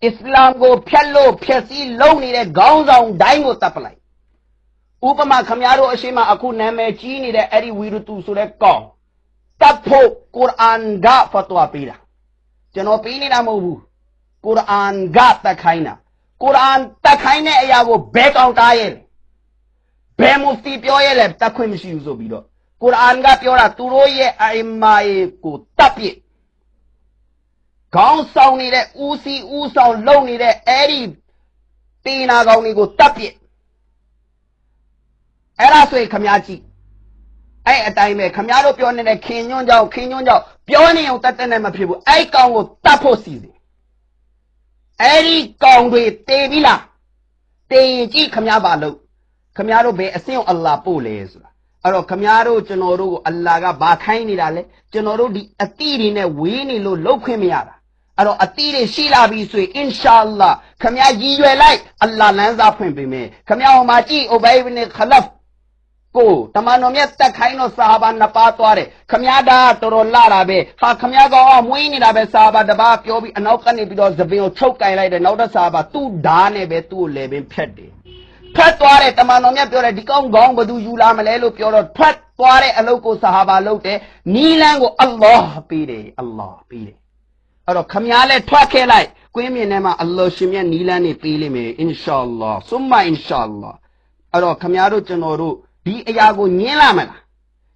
Islam ကိုဖျက်လို့ဖျက်ဆီးလုံးနေတဲ့ခေါင်းဆောင်တိုင်းကိုတပ်ပလိုက်ဥပမာခမရတို့အရှိမအခုနာမည်ကြီးနေတဲ့အဲ့ဒီဝီရတူဆိုတဲ့ကောင်တပ်ဖို့ကုရ်အာန်ကဖတ်ဝါပေးတာကျွန်တော်ပေးနေတာမဟုတ်ဘူးကုရ်အာန်ကတက်ခိုင်းတာကုရ်အာန်တက်ခိုင်းတဲ့အရာကိုဘယ်ကောင်တားရဲ့ဘယ်မူဖတီပြောရဲ့လဲတက်ခွင့်မရှိဘူးဆိုပြီးတော့ကုရ်အာန်ကပြောတာသူတို့ရဲ့အိမ်မာကိုတပ်ပြစ်ခေါင်းဆောင်နေတဲ့ဦးစီးဦးဆောင်လုပ်နေတဲ့အဲ့ဒီတေနာကောင်တွေကိုတပ်ပြစ်အဲ့ဒါဆိုရင်ခမကြီးအဲ့အတိုင်းပဲခမတို့ပြောနေတဲ့ခင်ညွန့်ကြောင့်ပြောနေအောင်တတ်တဲ့နဲ့မဖြစ်ဘူးအဲ့ကောင်ကိုတတ်ဖို့စီစဉ်အဲ့ဒီကောင်တွေတေပြီလားတေရင်ကြည့်ခမပါလို့ခမတို့ဘယ်အစင်းအလ္လာဟ်ပို့လဲဆိုတာအဲ့တော့ခမတို့ကျွန်တော်တို့ကိုအလ္လာဟ်ကဘာခိုင်းနေတာလဲကျွန်တော်တို့ဒီအတိတွေနဲ့ဝေးနေလို့လှုပ်ခွင့်မရတာအဲ့တော့အတိတွေရှိလာပြီဆိုရင်အင်ရှာအလ္လာဟ်ခမကြီးရွယ်လိုက်အလ္လာဟ်လမ်းစာဖွင့်ပေးမယ်ခမဟိုမှာကြည့်အိုဘိုင်ဘ်နခလဖ်ကိုတမန်တော်မြတ်တက်ခိုင်းတော့ဆာဟာဘာနှစ်ပါးသွားတယ်ခမည်းတော်တော်လာတာပဲဟာခမည်းကောင်မွေးနေတာပဲဆာဟာဘာတပါးပြောပြီးအနောက်ကနေပြီးတော့သပင်ကိုချုပ်ကင်လိုက်တယ်နောက်တော့ဆာဟာဘာသူ့ဓာတ်နဲ့ပဲသူ့ကိုလည်းပင်ဖက်တယ်ဖက်သွားတယ်တမန်တော်မြတ်ပြောတယ်ဒီကောင်ခေါင်းဘသူယူလာမလဲလို့ပြောတော့ဖက်သွားတဲ့အလုပ်ကိုဆာဟာဘာလုပ်တယ်နီလန်းကိုအလ္လာဟ်ပေးတယ်အလ္လာဟ်ပေးတယ်အဲ့တော့ခမည်းလည်းထွက်ခဲ့လိုက်ကွင်းမြင်ထဲမှာအလ္လာဟ်ရှင်မြတ်နီလန်းနေပေးလိမ့်မယ်အင်ရှာအလ္လာဟ်ဆုမအင်ရှာအလ္လာဟ်အဲ့တော့ခမည်းတို့ကျွန်တော်တို့ဒီအရာကိုညင်းလာမလား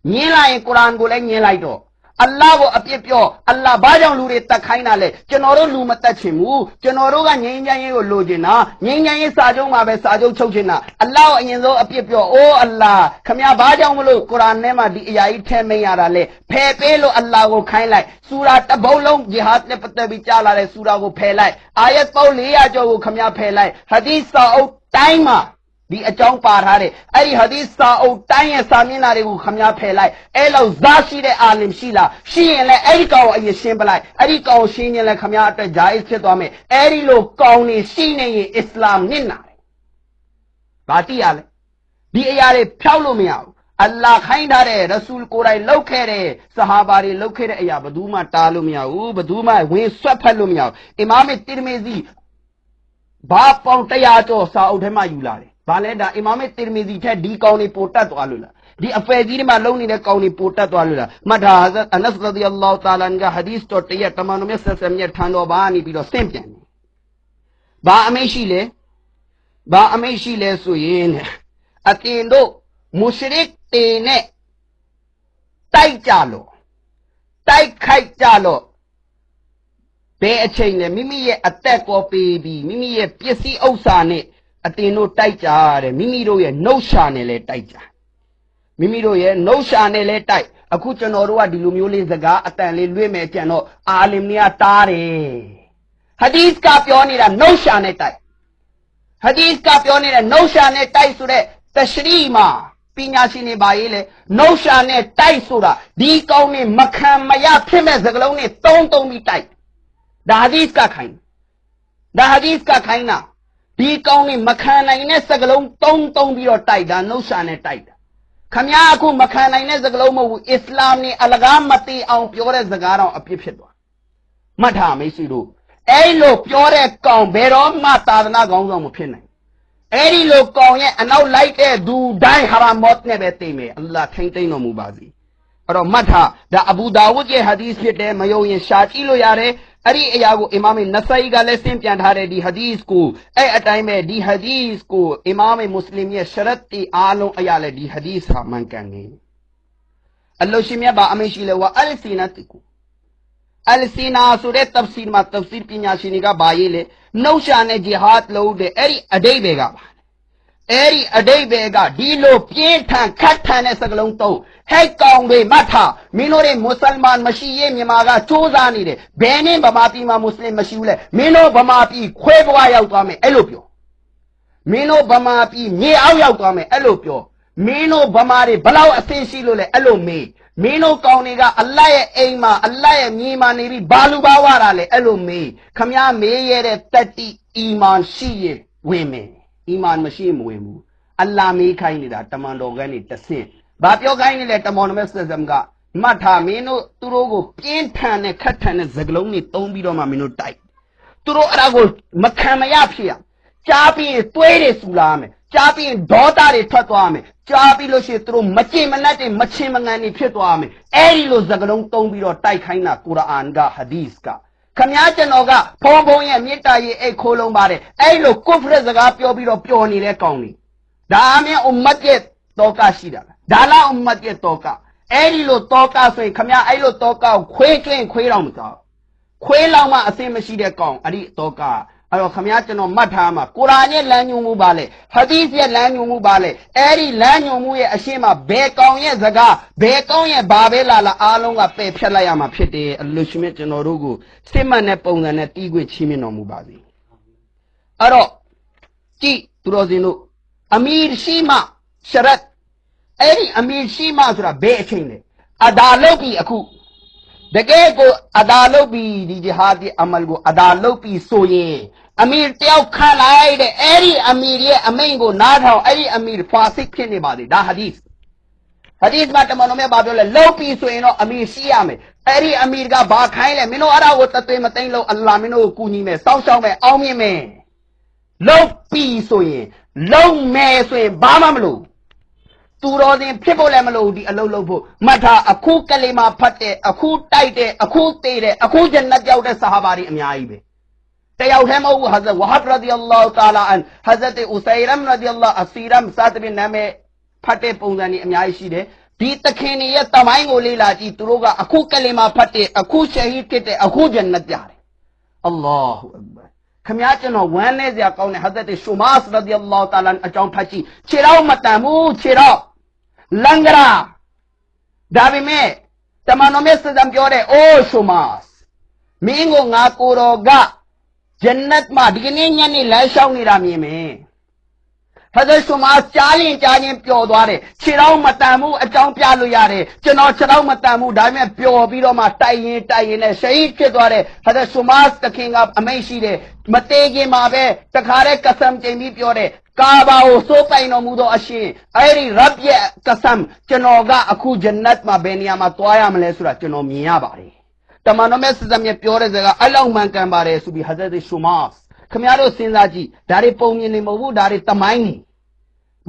ညင်းလာရင်ကုရ်အာန်ကိုလည်းညင်းလိုက်တော့အလ္လာဟ်ကိုအပြစ်ပြောအလ္လာဟ်ဘာကြောင့်လူတွေတတ်ခိုင်းတာလဲကျွန်တော်တို့လူမတတ်ချင်ဘူးကျွန်တော်တို့ကငြိမ်းချမ်းရေးကိုလိုချင်တာငြိမ်းချမ်းရေးစာချုပ်မှာပဲစာချုပ်ချုပ်ချင်တာအလ္လာဟ်ကိုအရင်ဆုံးအပြစ်ပြောအိုးအလ္လာဟ်ခမည်းဘာကြောင့်မလို့ကုရ်အာန်ထဲမှာဒီအရာကြီးထဲမိန်ရတာလဲဖယ်ပေးလို့အလ္လာဟ်ကိုခိုင်းလိုက်ဆူရာတစ်ပုဒ်လုံးဂျီဟတ်နဲ့ပတ်သက်ပြီးကြားလာတဲ့ဆူရာကိုဖယ်လိုက်အာယတ်ပေါင်း400ကျော်ကိုခမည်းဖယ်လိုက်ဟဒီသ်စာအုပ်တိုင်းမှာဒီအကြောင်းပါထားတယ်အဲ့ဒီဟာဒီစာအုပ်တိုင်းရဲ့စာမျက်နှာတွေကိုခမည်းဖယ်လိုက်အဲ့လောက်ဇာရှိတဲ့အာလင်ရှိလားရှိရင်လည်းအဲ့ဒီကောင်ကိုအရင်ရှင်းပလိုက်အဲ့ဒီကောင်ရှင်းရင်လည်းခမည်းအတွက်ဂျာအစ်ဖြစ်သွားမယ်အဲ့ဒီလိုကောင်နေရှိနေရင်အစ္စလာမ်နစ်နာတယ်ဘာတိရလဲဒီအရာတွေဖျောက်လို့မရဘူးအလ္လာဟ်ခိုင်းထားတဲ့ရဆူလ်ကိုယ်တိုင်လှုပ်ခဲ့တဲ့ဆဟာဘာတွေလှုပ်ခဲ့တဲ့အရာဘယ်သူမှတားလို့မရဘူးဘယ်သူမှဝင်ဆွတ်ဖက်လို့မရဘူးအီမာမ်တီရမီဇီဘာပေါင်း100ကျော်စာအုပ်ထဲမှာယူလာတယ်ဘာလဲဒါအီမာမ်တီရမီဇီထက်ဒီကောင်တွေပိုတက်သွားလို့လားဒီအဖယ်ကြီးတွေမှာလုံနေတဲ့ကောင်တွေပိုတက်သွားလို့လားမထာဟဇတ်အနတ်ရဒီအလ္လာဟ်တာလာန်ကဟဒီစ်တော်တရတမန်တော်မြတ်ဆက်ဆက်မြတ်ထံတော်ဘာနေပြီးတော့ဆင့်ပြန်တယ်ဘာအမိန့်ရှိလဲဆိုရင်အတင်တို့မုရှရစ်တွေနဲ့တိုက်ကြလို့တိုက်ခိုက်ကြလို့ဘယ်အချိန်လဲမိမိရဲ့အသက်ကိုပေးပြီးမိမိရဲ့ပစ္စည်းဥစ္စာနဲ့အတင်တို့တိုက်ကြတယ်မိမိတို့ရဲ့နှုတ်ရှာနဲ့လဲတိုက်ကြမိမိတို့ရဲ့နှုတ်ရှာနဲ့လဲတိုက်အခုကျွန်တော်တို့ကဒီလိုမျိုးလေးစကားအတန်လေးလွှင့်မယ်ကြံတော့အာလင်တွေကတားတယ်ဟဒီစ်ကပြောနေတာနှုတ်ရှာနဲ့တိုက်ဟဒီစ်ကပြောနေတဲ့နှုတ်ရှာနဲ့တိုက်ဆိုတဲ့တရှရီမှာပညာရှင်တွေပါရေးလေနှုတ်ရှာနဲ့တိုက်ဆိုတာဒီကောင်းနဲ့မခံမရဖြစ်မဲ့စကားလုံးနဲ့တုံးပြီးတိုက်ဒါဟဒီစ်ကခိုင်းတာဒီကောင်းနဲ့မခံနိုင်တဲ့စကားလုံးတုံးပြီးတော့တိုက်တာနှုတ်ရှာနဲ့တိုက်တာခမည်းအခုမခံနိုင်တဲ့စကားလုံးမဟုတ်ဘူးအစ္စလာမ်နဲ့အလကားမသိအောင်ပြောတဲ့စကားတော့အပြစ်ဖြစ်သွားမှတ်ထားမိတ်ဆွေတို့အဲ့လိုပြောတဲ့ကောင်ဘယ်တော့မှသာသနာကောင်းဆောင်မဖြစ်နိုင်အဲ့ဒီလိုကောင်ရဲ့အနောက်လိုက်တဲ့သူတိုင်းဟာရာမော့နဲ့ပဲသိမယ်အလ္လာဟ်ထိမ့်သိမ့်တော်မူပါစေအဲ့တော့မှတ်ထားဒါအဘူဒါဝုဒ်ရဲ့ဟာဒီသ်ဖြစ်တယ်မယုံရင်ရှာကြည့်လို့ရတယ်အဲ့ဒီအရာကိုအီမာမ်နဆာအီကလည်းဆင့်ပြန်ထားတဲ့ဒီဟာဒီသ်ကိုအဲ့အတိုင်းပဲဒီဟာဒီသ်ကိုအီမာမ်မွတ်စလင်ရဲ့ရှရတ်တီအားလုံးအရာလည်းဒီဟာဒီသ်ဟာမှန်ကန်နေအလ္လာဟ်ရှင်မြတ်ဘာအမိန့်ရှိလဲဝါအလ်စီနာတကူအလ်စီနာဆိုတဲ့တဖ်စီရ်မှာတဖ်စီရ်ပညာရှင်တွေကဘာရေးလဲနှုတ်ရှာနဲ့ဂျီဟတ်လုပ်တဲ့အဲ့ဒီအဓိပ္ပာယ်ကပါအဲ့ဒီအဓိပ္ပာယ်ကဒီလိုပြင်းထန်ခတ်ထန်တဲ့စကားလုံးသုံးဟဲ့ကောင်တွေမှတ်ထားမင်းတို့တွေမွတ်စလမန်မရှိရေးမြန်မာကစူးစမ်းနေတယ်ဘယ်နဲ့ဗမာပြည်မှာမွတ်စလင်မရှိဘူးလဲမင်းတို့ဗမာပြည်ခွဲပွားရောက်သွားမယ်အဲ့လိုပြောမင်းတို့ဗမာပြည်မြေအောက်ရောက်သွားမယ်အဲ့လိုပြောမင်းတို့ဗမာတွေဘလောက်အဆင့်ရှိလို့လဲအဲ့လိုမေးမင်းတို့ကောင်တွေကအလ္လာဟ်ရဲ့အိမ်မှာအလ္လာဟ်ရဲ့မြေမှာနေပြီးဘာလူဘာဝတာလဲအဲ့လိုမေးခမည်းမေးရတဲ့တတိအီမန်ရှိရင်ဝင်မယ်အီမန်မရှိမဝင်ဘူးအလ္လာဟ်မေးခိုင်းနေတာတမန်တော်ကနေတဆင့်ဘာပြောခိုင်းနေလဲတမန်တော်မြတ်ဆလ္လာလဟ်ကမှတ်ထားမင်းတို့သူတို့ကိုပြင်းထန်တဲ့ခတ်ထန်တဲ့စကားလုံးတွေသုံးပြီးတော့မှမင်းတို့တိုက် သူတို့အဲ့ဒါကိုမခံမရဖြစ်ရကြားပြီးတွေးတွေဆူလာမယ်ကြားပြီးဒေါသတွေထွက်သွားမယ်ကြားပြီးလို့ရှိရင်သူတို့မကြင်မလတ်တွေမချင်မငန်တွေဖြစ်သွားမယ်အဲ့ဒီလိုစကားလုံးသုံးပြီးတော့တိုက်ခိုင်းတာကုရ်အာန်ကဟာဒီစ်ကခမည်းကျွန်တော်ကဖုံဖုံရဲ့မေတ္တာရေးအိတ်ခိုးလုံးပါတယ်အဲ့လိုကုဖရစကားပြောပြီးတော့ပျော်နေတဲ့ကောင်တွေဒါအမြင်အွမ်မတ်ရဲ့တော့ကရှိတာဒါလားအွမ်မတ်ရဲ့တော့ကအဲ့ဒီလိုတော့ကဆိုရင်ခမည်းအဲ့လိုတော့ကကိုခွေးကျွင်းခွေးတော့မကြောက်ခွေးလောက်မှအစင်မရှိတဲ့ကောင်အဲ့ဒီတော့ကအဲ့တော့ခမည်းကျွန်တော်မှတ်ထားမှာကုရ်အာန်ရဲ့လမ်းညွှန်မှုပါလေဟာဒီစ်ရဲ့လမ်းညွှန်မှုပါလေအဲ့ဒီလမ်းညွှန်မှုရဲ့အရှင်းမှာဘယ်ကောင်ရဲ့စကားဘယ်ကောင်ရဲ့ဘာပဲလာအားလုံးကပယ်ဖြတ်လိုက်ရမှာဖြစ်တယ်အလ္လာဟ်မြတ်ကျွန်တော်တို့ကိုစစ်မှန်တဲ့ပုံစံနဲ့တီးခွေချီးမြှင့်တော်မူပါစေအဲ့တော့ကြည့်သူတော်စင်တို့အမီရှိမရှရတ်အဲ့ဒီအမီရှိမဆိုတာဘယ်အချိန်လဲအဒါလုပ်ပြီးအခုတကယ်ကိုအဒါလုပ်ပြီးဒီဂျီဟာဒီအမလ်ကိုအဒါလုပ်ပြီးဆိုရင်အမီတယောက်ခံလိုက်တဲ့အဲ့ဒီအမီရဲ့အမိန့်ကိုနားထောင်အဲ့ဒီအမီဖာစစ်ဖြစ်နေပါသေးဒါဟာဒီစ်မှာတမန်တော်မြတ်ဘာပြောလဲလုပ်ပြီးဆိုရင်တော့အမီရှိရမယ်အဲ့ဒီအမီကဘာခိုင်းလဲမင်းတို့အဲ့ဒါကိုတသွေးမသိမ့်လို့အလ္လာဟ်မင်းတို့ကိုကူညီမယ်စောင့်ရှောက်မယ်အောင်မြင်မယ်လုပ်ပြီးဆိုရင်လုံးမယ်ဆိုရင်ဘာမှမလုပ်သူတော်စင်ဖြစ်ဖို့လည်းမလုပ်ဒီအလုပ်လုပ်ဖို့မှတ်ထားအခုကလေးမှာဖတ်တဲ့အခုတိုက်တဲ့အခုသေးတဲ့အခုဂျန်နတ်ရောက်တဲ့ဆဟာဘာတွေအများကြီးပဲတယောက်တည်းမဟုတ်ဘူးဟာဇတ်ဝဟဘ်ရဒီအလ္လာဟူတာလာအန်ဟာဇတ်ဥဆိုင်ရမ်ရဒီအလ္လာအစီရမ်စာတဘင်နာမဲဖတ်တဲ့ပုံစံတွေအများကြီးရှိတယ်ဒီတခင်တွေရဲ့တမိုင်းကိုလေ့လာကြည့်သူတို့ကအခုကလေးမှာဖတ်တဲ့အခုရှဟီဒ်ဖြစ်တဲ့အခုဂျန်နတ်ရတယ်အလ္လာဟူအက္ဘာခမည်းကျွန်တော်ဝမ်းနေစရာကောင်းတဲ့ဟာဇတ်ရှူမာစ်ရဒီအလ္လာဟူတာလာအကြောင်းဖတ်ကြည့်ခြေတော့မတန်ဘူးခြေတော့လန်ဂရာဒါပေမဲ့တမန်တော်မြတ်စံပြောတဲ့အိုးရှူမာစ်မင်းကိုငါကိုတော်ကဂျန်နတ်မှာဒီကနေ့ညနေလမ်းလျှောက်နေတာမြင်မယ်ဟာဇတ်ရှူမာစ်ကြားရင်ပျော်သွားတယ်ခြေတော့မတန်ဘူးအကြောင်းပြလို့ရတယ်ကျွန်တော်ခြေတော့မတန်ဘူးဒါပေမဲ့ပျော်ပြီးတော့မှတိုက်ရင်နဲ့ရှဟီဒ်ဖြစ်သွားတယ်ဟာဇတ်ရှူမာစ်တခင်ကအမိန့်ရှိတယ်မသေးခင်မှာပဲတခါတည်းကဆမ်ကျိန်ပြီးပြောတယ်ကာဘာကိုစိုးပိုင်တော်မူသောအရှင်အဲ့ဒီရဘ်ရဲ့ကဆမ်ကျွန်တော်ကအခုဂျန်နတ်မှာဘယ်နေရာမှာသွားရမလဲဆိုတာကျွန်တော်မြင်ရပါတယ်တမန်တော်မြတ်စံမြတ်ပြောတဲ့စကားအလောက်မှန်ကန်ပါတယ်ဆိုပြီးဟာဇတ်ရှူမာစ်ခင်ဗျားတို့စဉ်းစားကြည့်ဒါတွေပုံမြင်နေမဟုတ်ဘူးဒါတွေတမိုင်းနေ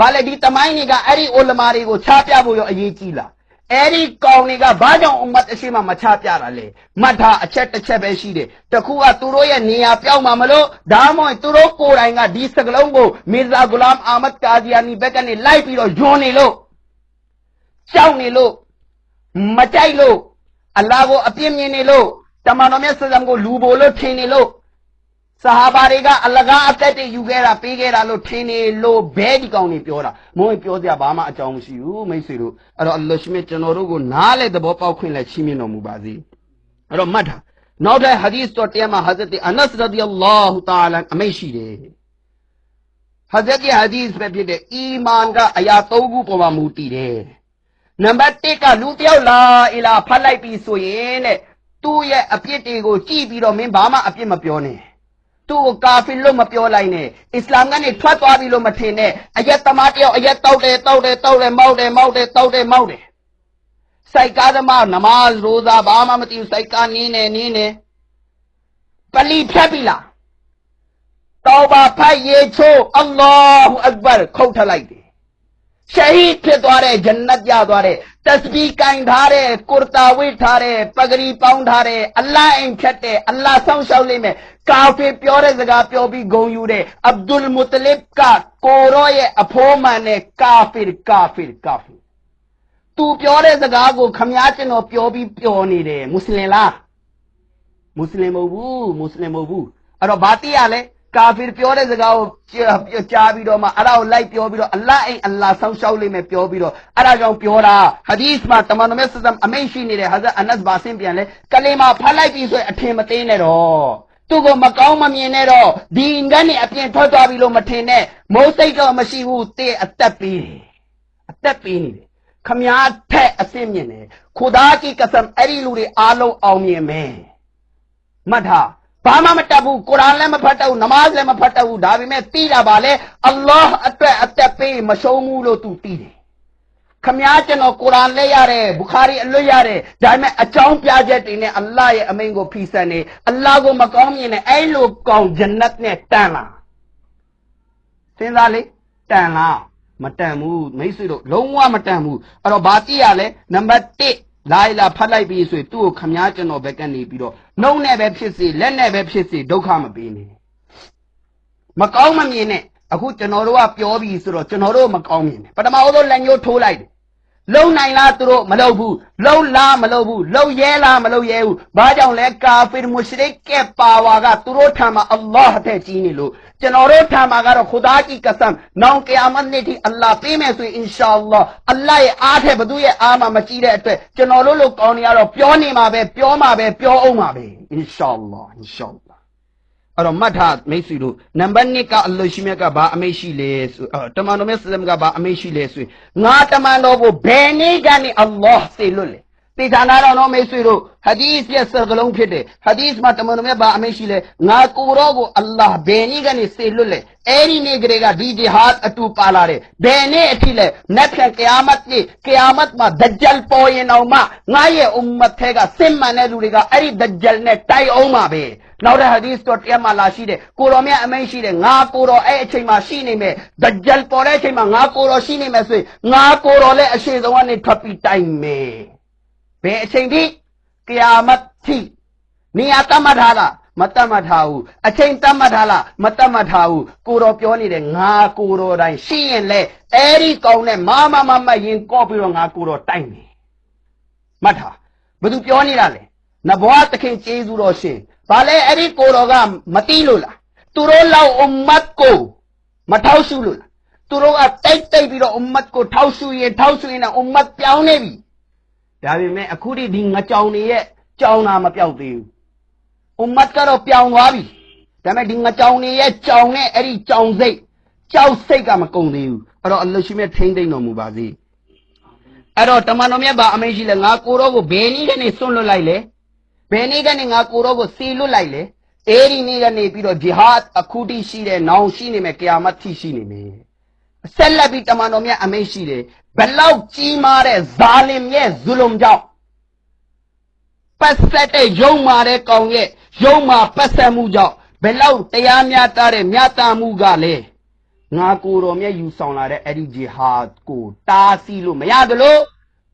ဘာလဲဒီတမိုင်းတွေကအဲ့ဒီအိုလမာတွေကိုချပြဖို့ရောအရေးကြီးလားအဲ့ဒီကောင်တွေကဘာကြောင့်အွမ်မတ်အရှိမချပြတာလဲမှတ်ထားအချက်တစ်ချက်ပဲရှိတယ်တခုကသူတို့ရဲ့နေရာပြောင်းမှာမလို့ဒါမှမဟုတ်သူတို့ကိုယ်တိုင်ကဒီစကလုံးကိုမီဇာဂူလာမ်အာမတ်ကာဇီယာနီဘက်ကနေလိုက်ပြီးတော့ယွန်းနေလို့ကြောက်နေလို့မကြိုက်လို့အလ္လာဟ်ကိုအပြစ်မြင်နေလို့တမန်တော်မြတ်ဆလမ်ကိုလူဘိုလို့ထင်နေလို့ဆဟာဘာတွေကအလကားအသက်တွေယူခဲ့တာပေးခဲ့တာလို့ထင်နေလို့ဘဲဒီကောင်တွေပြောတာမုန်းပြောစရာဘာမှအကြောင်းမရှိဘူးမိတ်ဆွေတို့အဲ့တော့အလ္လာဟ်မြတ်ကျွန်တော်တို့ကိုနားလေသဘောပေါက်ခွင့်လဲချီးမြှင့်တော်မူပါစေအဲ့တော့မှတ်ထားနောက်တဲ့ဟာဒီစ်တော်တရားမှာဟာဇတ်အနတ်ရဒီအလ္လာဟူတာအာလာအမိန့်ရှိတယ်ဟာဇတ်ရဲ့ဟာဒီစ်ပဲဖြစ်တဲ့အီမန်ကအရာ၃ခုပေါ်မှာမူတည်တယ်နံပါတ်1ကလူတယောက်လာအီလာဖတ်လိုက်ပြီးဆိုရင်တဲ့သူ့ရဲ့အပြစ်တွေကိုကြည့်ပြီးတော့မင်းဘာမှအပြစ်မပြောနဲ့သူ့ကိုကာဖီလို့မပြောလိုက်နဲ့အစ္စလာမ်ကနေထွက်သွားပြီလို့မထင်နဲ့အရက်သမားတယောက်အရက်တောက်တယ်မောက်တယ်တောက်တယ်စိုက်ကားသမားနမာဇ်ရိုဇာဘာမှမသိဘူးစိုက်ကားနင်းနေပလီဖြတ်ပြီလားတောဘာဖတ်ရေချိုးအလ္လာဟူအက္ဘာခုတ်ထလိုက်တယ်ရှဟီဒ်ဖြစ်သွားတဲ့ဂျန်နတ်ရသွားတဲ့တစဘီကင်ထားတဲ့ကုရတာဝိထားတဲ့ပဂရီပေါင်းထားတဲ့အလ္လာဟ်အိမ်ဖြတ်တဲ့အလ္လာဟ်ဆောင်ရှောက်လိမ့်မယ်ကာဖီပြောတဲ့စကားပြောပြီးဂုံယူတဲ့အဗ်ဒุลမုတလစ်ကကိုရောရဲ့အဖိုးမှန်နဲ့ကာဖီသူပြောတဲ့စကားကိုခမည်းကျွန်တော်ပြောပြီးပြောနေတယ်မွတ်စလင်လားမွတ်စလင်မဟုတ်ဘူးအဲ့တော့ဘာတိရလဲကာဖီပြောတဲ့စကားကိုကြားပြီးတော့မှအဲ့ဒါကိုလိုက်ပြောပြီးတော့အလ္လာဟ်အိမ်အလ္လာဟ်ဆောင်ရှောက်လိမ့်မယ်ပြောပြီးတော့အဲ့ဒါကြောင့်ပြောတာဟာဒီစ်မှာတမန်တော်မြတ်ဆလမ်အမိန့်ရှိနေတဲ့ဟာဇတ်အနတ်ဘာဆင်းပြန်လဲကလေးမှာဖတ်လိုက်ပြီးဆိုရင်အထင်မသေးနဲ့တော့သူကိုမကောင်းမမြင်နဲ့တော့ဒီငန်းနဲ့အပြင်ထွက်သွားပြီလို့မထင်နဲ့မိုးစိတ်တော့မရှိဘူးတေးအသက်ပေးနေတယ်ခမည်းထက်အစင်းမြင်တယ်ခူဒါကီကဆမ်အဲ့ဒီလူတွေအားလုံးအောင်မြင်မယ်မှတ်ထားဘာမှမတတ်ဘူးကုရ်အာန်လည်းမဖတ်တတ်ဘူးနမာဇ်လည်းမဖတ်တတ်ဘူးဒါပေမဲ့သိတာပါလေအလ္လာဟ်အတွက်အသက်ပေးမရှုံးဘူးလို့သူသိတယ် ခမည်းကျွန်တော်ကုရ်အာန်လက်ရတယ်ဘူခါရီအလွတ်ရတယ်ဒါပေမဲ့အကြောင်းပြချက်တွေနဲ့အလ္လာဟ်ရဲ့အမိန့်ကိုဖီဆန်နေအလ္လာဟ်ကိုမကောင်းမြင်နဲ့အဲ့လိုကောင်းဂျန်နတ်နဲ့တန်လားစဉ်းစားလေတန်လားမတန်ဘူးမိတ်ဆွေတို့လုံးဝမတန်ဘူးအဲ့တော့ဘာကြည့်ရလဲနံပါတ်1လာလာဖတ်လိုက်ပြီးဆိုသူ့ကိုခမည်းကျွန်တော်ဘက်ကနေပြီးတော့နှုံးနဲ့ပဲဖြစ်စေလက်နဲ့ပဲဖြစ်စေဒုက္ခမပေးနဲ့မကောင်းမမြင်နဲ့အခုကျွန်တော်တို့ကပြောပြီးဆိုတော့ကျွန်တော်တို့မကောင်းမြင်နဲ့ပထမဆုံးလက်ညှိုးထိုးလိုက်တယ်လုံနိုင်လားသူတို့မလုံဘူးလုံလားမလုံဘူးလုံရဲလားမလုံရဲဘူးဘာကြောင့်လဲကာဖီမွတ်ရှရစ်ကပါဝါကသူတို့ထံမှာအလ္လာဟ်တဲ့ကြီးနေလို့ကျွန်တော်တို့ထံမှာကတော့ခူဒါကြီးကဆမ်နောင်ကီယာမတ်နေ့ထိအလ္လာဟ်ပေးမယ်ဆိုရင်အင်ရှာအလ္လာဟ်အလ္လာဟ်ရဲ့အားထက်ဘသူရဲ့အားမှမကြီးတဲ့အတွက်ကျွန်တော်တို့လိုကောင်းနေရတော့ပြောနေမှာပဲပြောမှာပဲပြောအောင်မှာပဲအင်ရှာအလ္လာဟ်အဲ့တော့မှတ်ထားမိတ်ဆွေတို့နံပါတ်1ကအလ္လာဟ်ရှိမြတ်ကဘာအမိန့်ရှိလဲဆိုတမန်တော်မြတ်ဆလမ်ကဘာအမိန့်ရှိလဲဆိုရင်ငါတမန်တော်ကိုဘယ်နည်းကနေအလ္လာဟ်စေလွတ်လဲတေချာနာတော်မိတ်ဆွေတို့ဟာဒီသ်ရဲ့စကားလုံးဖြစ်တယ်ဟာဒီသ်မှာတမန်တော်မြတ်ဘာအမိန့်ရှိလဲငါကိုယ်တော်ကိုအလ္လာဟ်ဘယ်နည်းကနေစေလွတ်လဲအဲ့ဒီနေ့ကလေးကဒီဂျီဟတ်အတူပါလာတယ်ဘယ်နေ့အထိလဲနက်ဖြန်ကီယာမတ်နေ့ကီယာမတ်မှာဒဂျယ်ပေါ်ရင်အောင်မှငါရဲ့အွမ်မတ်ထဲကစစ်မှန်တဲ့လူတွေကအဲ့ဒီဒဂျယ်နဲ့တိုက်အောင်မှာပဲနောက်တဲ့ဟာဒီသ်တော်တရားမှာလာရှိတယ်ကိုတော်မြတ်အမိန့်ရှိတယ်ငါကိုတော်အဲ့အချိန်မှာရှိနေမယ်ဒဂျယ်ပေါ်တဲ့အချိန်မှာငါကိုတော်ရှိနေမယ်ဆိုရင်ငါကိုတော်လည်းအရှိဆုံးကနေထွက်ပြီးတိုက်မယ်ဘယ်အချိန်ထိကီယာမတ်ထိနေရာတတ်မှတ်ထားလားမတတ်မှတ်ထားဘူးအချိန်တတ်မှတ်ထားလားမတတ်မှတ်ထားဘူးကိုတော်ပြောနေတယ်ငါကိုတော်တိုင်းရှိရင်လေအဲ့ဒီကောင်းနဲ့မရင်ကော့ပြီးတော့ငါကိုတော်တိုက်မယ်မှတ်ထားဘယ်သူပြောနေတာလဲနဘွားတခင်ကျေးဇူးတော်ရှင်ဘာလဲအဲ့ဒီကိုတော်ကမတိလို့လားသူတို့လောက်အွမ်မတ်ကိုမထောက်ရှုလို့လားသူတို့ကတိုက်ပြီးတော့အွမ်မတ်ကိုထောက်ရှုရင်နဲ့အွမ်မတ်ပြောင်းနေပြီဒါပေမဲ့အခုဒီငကြောင်တွေရဲ့ကြောင်တာမပြောက်သေးဘူးအွမ်မတ်ကတော့ပြောင်းသွားပြီဒါပေမဲ့ဒီငကြောင်တွေရဲ့ကြောင်နဲ့အဲ့ဒီကြောင်စိတ်ကြောက်စိတ်ကမကုန်သေးဘူးအဲ့တော့အလ္လာဟ်ရှိမြတ်ထိမ့်သိမ့်တော်မူပါစေအဲ့တော့တမန်တော်မြတ်ဘာအမိန့်ရှိလဲငါကိုတော်ကိုဘယ်နည်းကနေဆွန့်လွတ်လိုက်လဲဘယ်နည်းကနေငါကိုတော်ကိုစီလွတ်လိုက်လဲအဲ့ဒီနည်းကနေပြီးတော့ဂျီဟတ်အခုတိရှိတဲ့နောင်ရှိနေမယ်ကီယာမတ်ထိရှိနေမယ်ဆက်လက်ပြီးတမန်တော်မြတ်အမိန့်ရှိတယ်ဘလောက်ကြီးမားတဲ့ဇာလင်ရဲ့ဇူလုံကြောင့်ပတ်သက်တဲ့ယုံမာတဲ့ကောင်ရဲ့ယုံမာပတ်သက်မှုကြောင့်ဘလောက်တရားများတဲ့မြတ်တာမှုကလည်းငါကိုယ်တော်မြတ်ယူဆောင်လာတဲ့အဲ့ဒီဂျီဟာဒ်ကိုတားဆီးလို့မရတယ်လို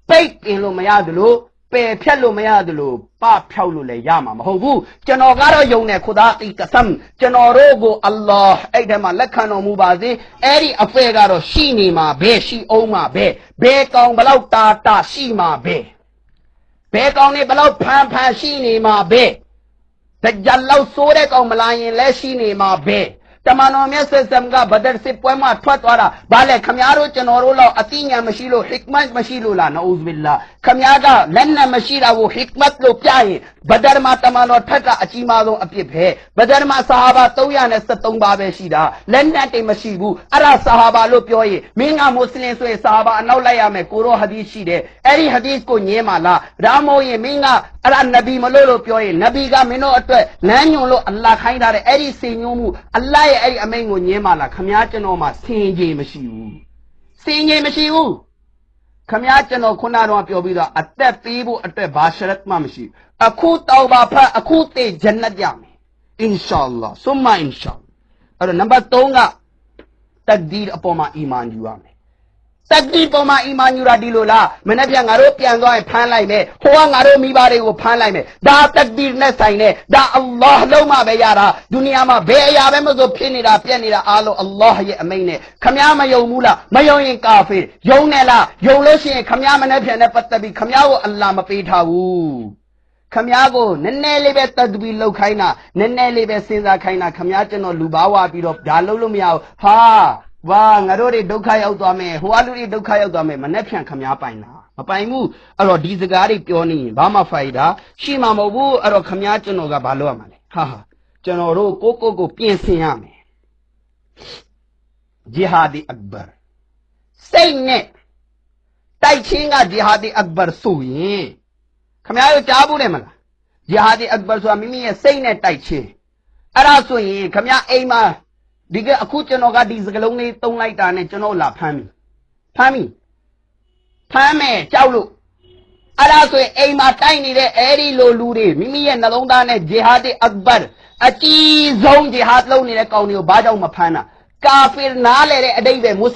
့ပိတ်ပင်လို့မရတယ်လို့ပယ်ဖြတ်လို့မရတယ်လို့ပဖြောက်လို့လည်းရမှာမဟုတ်ဘူးကျွန်တော်ကတော့ယုံတယ်ခူဒါတီကဆမ်ကျွန်တော်တို့ကိုအလ္လာဟ်အဲ့ဒီမှာလက်ခံတော်မူပါစေအဲ့ဒီအဖေကတော့ရှိနေမှာပဲရှိအောင်မှာပဲဘယ်ကောင်ဘလောက်တာရှိမှာပဲဘယ်ကောင်နေဘလောက်ဖန်ရှိနေမှာပဲဒဂျယ်လောက်ဆိုးတဲ့ကောင်မလာရင်လည်းရှိနေမှာပဲတမန်တော်မြတ်ဆလမ်ကဘဒရ်စစ်ပွဲမှာထွက်သွားတာဘာလဲခမည်းတော်ကျွန်တော်တို့လောက်အသိဉာဏ်မရှိလို့ဟစ်မတ်မရှိလို့လားနအူဇ်ဘီလာခမည်းကလက်နဲ့မရှိတာကိုဟစ်မတ်လို့ပြရင်ဘဒရ်မှာတမန်တော်ထက်ကအကြီးမားဆုံးအပြစ်ပဲဘဒရ်မှာဆဟာဘာ373ပါးပဲရှိတာလက်နဲ့တိတ်မရှိဘူးအဲ့ဒါဆဟာဘာလို့ပြောရင်မင်းကမွတ်စလင်ဆိုရင်ဆဟာဘာအနောက်လိုက်ရမယ်ကိုရောဟဒီသ်ရှိတယ်အဲ့ဒီဟဒီသ်ကိုညင်းပါလားဒါမှမဟုတ်ရင်မင်းကအဲ့ဒါနဗီမလို့ပြောရင်နဗီကမင်းတို့အတွက်လမ်းညွန်လို့အလ္လာဟ်ခိုင်းထားတဲ့အဲ့ဒီစင်ညွှန်းမှုအလ္လာဟ်ရဲ့အဲ့ဒီအမိန့်ကိုညင်းပါလားခမည်းကျွန်တော်မှာစင်ကြီးမရှိဘူးစင်ကြီးမရှိဘူးခမည်းကျွန်တော်ခုနကတော့ပြောပြီးတော့အသက်ပေးဖို့အတွက်ဘာရှရတ်မှမရှိအခုတောဘာဖတ်အခုတေဂျန်နတ်ရမယ်အင်ရှာအလ္လာဟ်ဆုမအင်ရှာအဲ့တော့နံပါတ်3ကတက်ဒီအပေါ်မှာအီမန်ယူရမယ်တက်ဒီပေါ်မှာအီမန်ယူတာဒီလိုလားမနေ့ပြန်ငါတို့ပြန်သွားရင်ဖမ်းလိုက်မယ်ဟိုကငါတို့မိဘတွေကိုဖမ်းလိုက်မယ်ဒါတက်ဒီနဲ့ဆိုင်နဲ့ဒါအလ္လာဟ်လုံးမပဲရတာဒုနီယာမှာဘယ်အရာပဲမဆိုဖြစ်နေတာပြက်နေတာအားလုံးအလ္လာဟ်ရဲ့အမိန့်နဲ့ခမည်းမယုံဘူးလားမယုံရင်ကာဖီယုံနေလားယုံလို့ရှိရင်ခမည်းမနေ့ပြန်နဲ့ပတ်သက်ပြီးခမည်းကိုအလ္လာဟ်မပေးထားဘူးခမည်းကိုနည်းနည်းလေးပဲတတ်ပြီးလှုပ်ခိုင်းတာနည်းနည်းလေးပဲစဉ်းစားခိုင်းတာခမည်းကျွန်တော်လူဘာဝပြီးတော့ဒါလှုပ်လို့မရဘူးဟာဝါငါတို့တွေဒုက္ခရောက်သွားမယ်ဟိုအလူတွေဒုက္ခရောက်သွားမယ်မနဲ့ဖြန်ခမည်းပိုင်လားမပိုင်ဘူးအဲ့တော့ဒီစကားတွေပြောနေရင်ဘာမှဖိုက်တာရှိမှာမဟုတ်ဘူးအဲ့တော့ခမည်းကျွန်တော်ကဘာလုပ်ရမှာလဲဟာကျွန်တော်တို့ကိုပြင်ဆင်ရမယ်ဂျီဟာဒီအက်ဘာစိတ်နဲ့တိုက်ချင်းကဂျီဟာဒီအက်ဘာဆိုရင်ခမည်းတို့ကြားဘူးတယ်မလားဂျီဟာဒီအက်ဘာဆိုတာမိမိရဲ့စိတ်နဲ့တိုက်ချင်းအဲ့ဒါဆိုရင်ခမည်းအိမ်မှာဒီကအခုကျွန်တော်ကဒီစကလုံးလေးတုံးလိုက်တာနဲ့ကျွန်တော်လာဖမ်းပြီ ဖမ်းမယ်ကြောက်လို့အဲ့ဒါဆိုရင်အိမ်မှာတိုက်နေတဲ့အဲ့ဒီလိုလူတွေမိမိရဲ့နှလုံးသားနဲ့ဂျီဟာဒ်အက်ဘာအကြီးဆုံးဂျီဟာဒ်လုပ်နေတဲ့ကောင်တွေကိုဘာကြောင့်မဖမ်းတာကာဖီနားလေတဲ့အတိတ်ပဲမွတ်